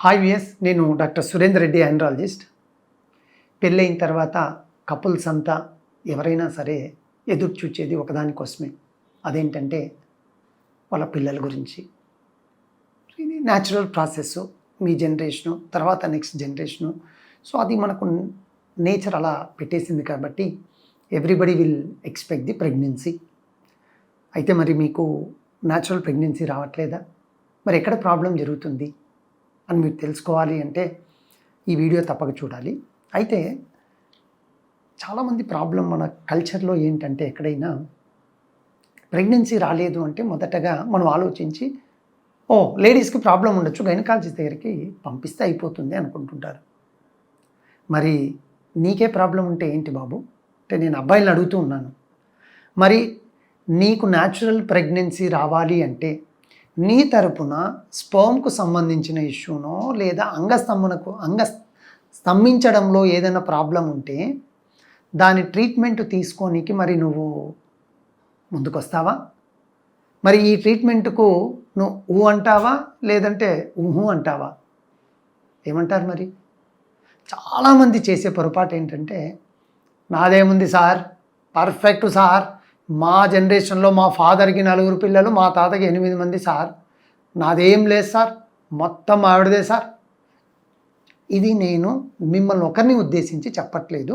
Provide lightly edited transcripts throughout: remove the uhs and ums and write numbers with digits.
Hi VS, నేను doctor Surender Reddy, andrologist. పెళ్ళైన తర్వాత కపుల్స్ అంతా ఎవరైనా సరే ఎదురు చూచేది ఒకదానికోసమే. అదేంటంటే వాళ్ళ పిల్లల గురించి. ఇది న్యాచురల్ ప్రాసెస్. మీ జనరేషను తర్వాత నెక్స్ట్ జనరేషను. సో అది మనకు నేచర్ అలా పెట్టేసింది కాబట్టి everybody will expect the pregnancy. అయితే మరి మీకు న్యాచురల్ ప్రెగ్నెన్సీ రావట్లేదా? మరి ఎక్కడ ప్రాబ్లం జరుగుతుంది అని మీరు తెలుసుకోవాలి అంటే ఈ వీడియో తప్పక చూడాలి. అయితే చాలామంది ప్రాబ్లం మన కల్చర్లో ఏంటంటే, ఎక్కడైనా ప్రెగ్నెన్సీ రాలేదు అంటే మొదటగా మనం ఆలోచించి లేడీస్కి ప్రాబ్లం ఉండొచ్చు, గైనకాలజిస్ట్ దగ్గరికి పంపిస్తే అయిపోతుంది అనుకుంటుంటారు. మరి నీకే ప్రాబ్లం ఉంటే ఏంటి బాబు అంటే, నేను అబ్బాయిలను అడుగుతూ ఉన్నాను, మరి నీకు న్యాచురల్ ప్రెగ్నెన్సీ రావాలి అంటే నీ తరపున స్పర్మ్కు సంబంధించిన ఇష్యూనో లేదా స్తంభించడంలో ఏదైనా ప్రాబ్లం ఉంటే దాని ట్రీట్మెంట్ తీసుకోనికి మరి నువ్వు ముందుకొస్తావా? మరి ఈ ట్రీట్మెంట్కు నువ్వు ఊ అంటావా లేదంటే ఊహు అంటావా? ఏమంటారు మరి? చాలామంది చేసే పొరపాటు ఏంటంటే, నాదేముంది సార్, పర్ఫెక్ట్ సార్, మా జనరేషన్లో మా ఫాదర్కి 4 పిల్లలు, మా తాతకి 8 మంది సార్, నాదేం లేదు సార్, మొత్తం ఆవిడదే సార్. ఇది నేను మిమ్మల్ని ఒకరిని ఉద్దేశించి చెప్పట్లేదు.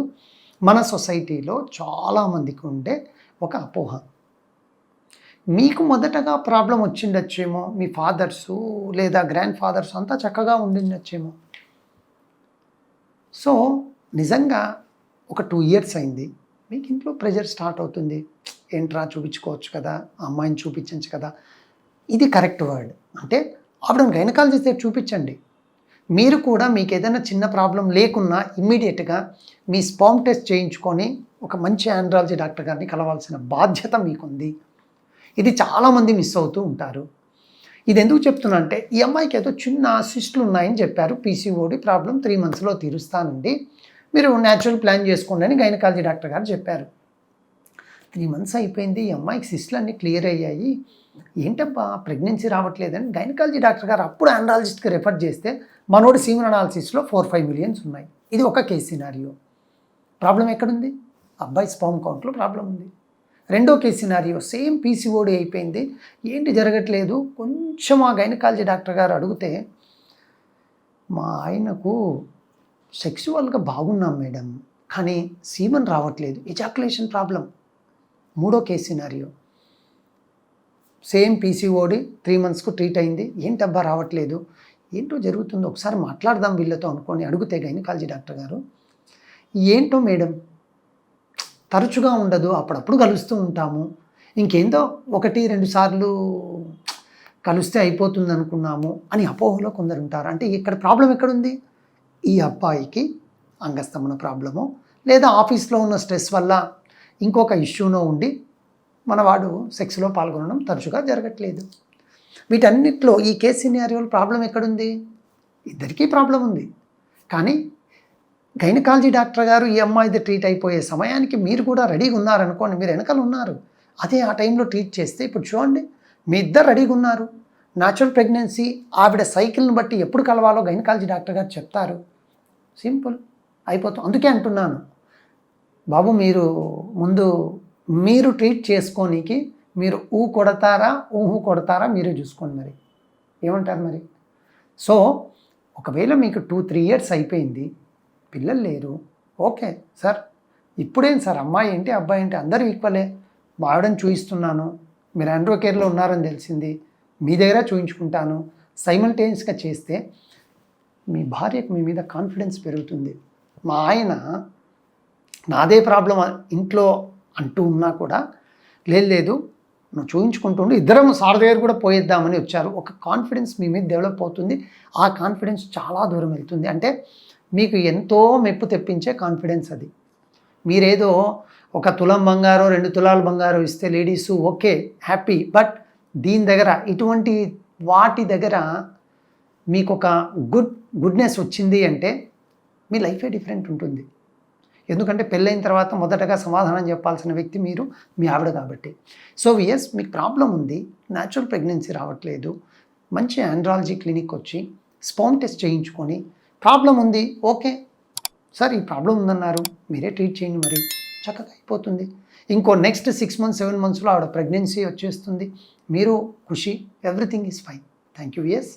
మన సొసైటీలో చాలామందికి ఉండే ఒక అపోహ. మీకు మొదటగా ప్రాబ్లం వచ్చిండొచ్చేమో, మీ ఫాదర్సు లేదా గ్రాండ్ ఫాదర్స్ అంతా చక్కగా ఉండిండొచ్చేమో. సో నిజంగా ఒక 2 ఇయర్స్ అయింది, మీకు ఇంట్లో ప్రెషర్ స్టార్ట్ అవుతుంది. ఏంట్రా, చూపించుకోవచ్చు కదా, అమ్మాయిని చూపించచ్చు కదా. ఇది కరెక్ట్ వర్డ్. అంటే ఆవిడని గైనకాలజిస్ట్ దగ్గర చూపించండి. మీరు కూడా మీకు ఏదైనా చిన్న ప్రాబ్లం లేకున్నా ఇమ్మీడియట్గా మీ స్పర్మ్ టెస్ట్ చేయించుకొని ఒక మంచి ఆండ్రాలజీ డాక్టర్ గారిని కలవాల్సిన బాధ్యత మీకుంది. ఇది చాలామంది మిస్ అవుతూ ఉంటారు. ఇది ఎందుకు చెప్తున్నా అంటే, ఈ అమ్మాయికి ఏదో చిన్న సిస్టులు ఉన్నాయని చెప్పారు, పీసీఓడి ప్రాబ్లం 3 మంత్స్లో తీరుస్తానండి, మీరు న్యాచురల్ ప్లాన్ చేసుకోండి అని గైనకాలజీ డాక్టర్ గారు చెప్పారు. 3 మంత్స్ అయిపోయింది, ఈ అమ్మాయికి సిస్టులు అన్నీ క్లియర్ అయ్యాయి, ఏంటబ్బా ప్రెగ్నెన్సీ రావట్లేదని గైనకాలజీ డాక్టర్ గారు అప్పుడు ఆండ్రాలజిస్ట్కి రెఫర్ చేస్తే మనోడి సీమన్ అనాలిసిస్లో 4-5 మిలియన్స్ ఉన్నాయి. ఇది ఒక కేస్ సినారియో. ప్రాబ్లం ఎక్కడుంది? అబ్బాయి స్పర్మ్ కౌంట్లో ప్రాబ్లం ఉంది. రెండో కేస్ సినారియో, సేమ్ పీసీఓడి అయిపోయింది, ఏంటి జరగట్లేదు. కొంచెం ఆ గైనకాలజీ డాక్టర్ గారు అడిగితే, మా ఆయనకు సెక్సువల్గా బాగున్నాం మేడం, కానీ సీమన్ రావట్లేదు, ఎజాకులేషన్ ప్రాబ్లం. మూడో కేస్ సినారియో, సేమ్ పీసీఓడి 3 మంత్స్కు ట్రీట్ అయింది, ఏంటబ్బా రావట్లేదు, ఏంటో జరుగుతుందో ఒకసారి మాట్లాడదాం వీళ్ళతో అనుకొని అడిగితే గైనకాలజీ డాక్టర్ గారు, ఏంటో మేడం తరచుగా ఉండదు, అప్పుడప్పుడు కలుస్తూ ఉంటాము, ఇంకేందో 1-2 సార్లు కలిస్తే అయిపోతుంది అనుకున్నాము అని అపోహలో కొందరు ఉంటారు. అంటే ఇక్కడ ప్రాబ్లం ఎక్కడుంది? ఈ అబ్బాయికి అంగస్తంభన ప్రాబ్లము లేదా ఆఫీస్లో ఉన్న స్ట్రెస్ వల్ల ఇంకొక ఇష్యూనో ఉండి మనవాడు సెక్స్లో పాల్గొనడం తరచుగా జరగట్లేదు. వీటన్నిటిలో ఈ కేస్ సినారియోలో ప్రాబ్లం ఎక్కడుంది? ఇద్దరికీ ప్రాబ్లం ఉంది. కానీ గైనకాలజీ డాక్టర్ గారు ఈ అమ్మాయిది ట్రీట్ అయిపోయే సమయానికి మీరు కూడా రెడీగా ఉన్నారనుకోండి, మీరు వెనకాల ఉన్నారు, అదే ఆ టైంలో ట్రీట్ చేస్తే ఇప్పుడు చూడండి మీ ఇద్దరు రెడీగా ఉన్నారు. న్యాచురల్ ప్రెగ్నెన్సీ ఆవిడ సైకిల్ని బట్టి ఎప్పుడు కలవాలో గైనకాలజీ డాక్టర్ గారు చెప్తారు, సింపుల్ అయిపోతాం. అందుకే అంటున్నాను బాబు, మీరు ట్రీట్ చేసుకోనికి మీరు ఊ కొడతారా ఊహు కొడతారా మీరే చూసుకోండి. మరి ఏమంటారు మరి? సో ఒకవేళ మీకు 2-3 ఇయర్స్ అయిపోయింది, పిల్లలు లేరు, ఓకే సార్, ఇప్పుడేం సార్ అమ్మాయి ఏంటి అబ్బాయి ఏంటి అందరూ ఈక్వలే, మా ఆవిడని చూపిస్తున్నాను, మీరు ఆండ్రో కేర్లో ఉన్నారని తెలిసింది, మీ దగ్గర చూయించుకుంటాను, సైమల్టేనియస్గా చేస్తే మీ భార్యకు మీ మీద కాన్ఫిడెన్స్ పెరుగుతుంది. మా ఆయన నాదే ప్రాబ్లం ఇంట్లో అంటూ ఉన్నా కూడా లేదు నువ్వు చూయించుకుంటుండు, ఇద్దరం సార్ దగ్గర కూడా పోయిద్దామని వచ్చారు, ఒక కాన్ఫిడెన్స్ మీ మీద డెవలప్ అవుతుంది. ఆ కాన్ఫిడెన్స్ చాలా దూరం వెళ్తుంది. అంటే మీకు ఎంతో మెప్పు తెప్పించే కాన్ఫిడెన్స్ అది. మీరేదో 1 తులం బంగారం 2 తులాల బంగారం ఇస్తే లేడీసు ఓకే హ్యాపీ, బట్ దీని దగ్గర ఇటువంటి వాటి దగ్గర మీకు ఒక గుడ్నెస్ వచ్చింది అంటే మీ లైఫే డిఫరెంట్ ఉంటుంది. ఎందుకంటే పెళ్ళైన తర్వాత మొదటగా సమాధానం చెప్పాల్సిన వ్యక్తి మీరు, మీ ఆవిడ కాబట్టి. సో మీకు ప్రాబ్లం ఉంది, న్యాచురల్ ప్రెగ్నెన్సీ రావట్లేదు, మంచి ఆండ్రాలజీ క్లినిక్ వచ్చి స్పర్మ్ టెస్ట్ చేయించుకొని ప్రాబ్లం ఉంది, ఓకే సార్ ఈ ప్రాబ్లం ఉందన్నారు, మీరే ట్రీట్ చేయండి, మరి చక్కగా అయిపోతుంది. ఇంకో నెక్స్ట్ 6 months 7 monthsలో ఆవిడ ప్రెగ్నెన్సీ వచ్చేస్తుంది, మీరు ఖుషి, everything is fine. Thank you. Yes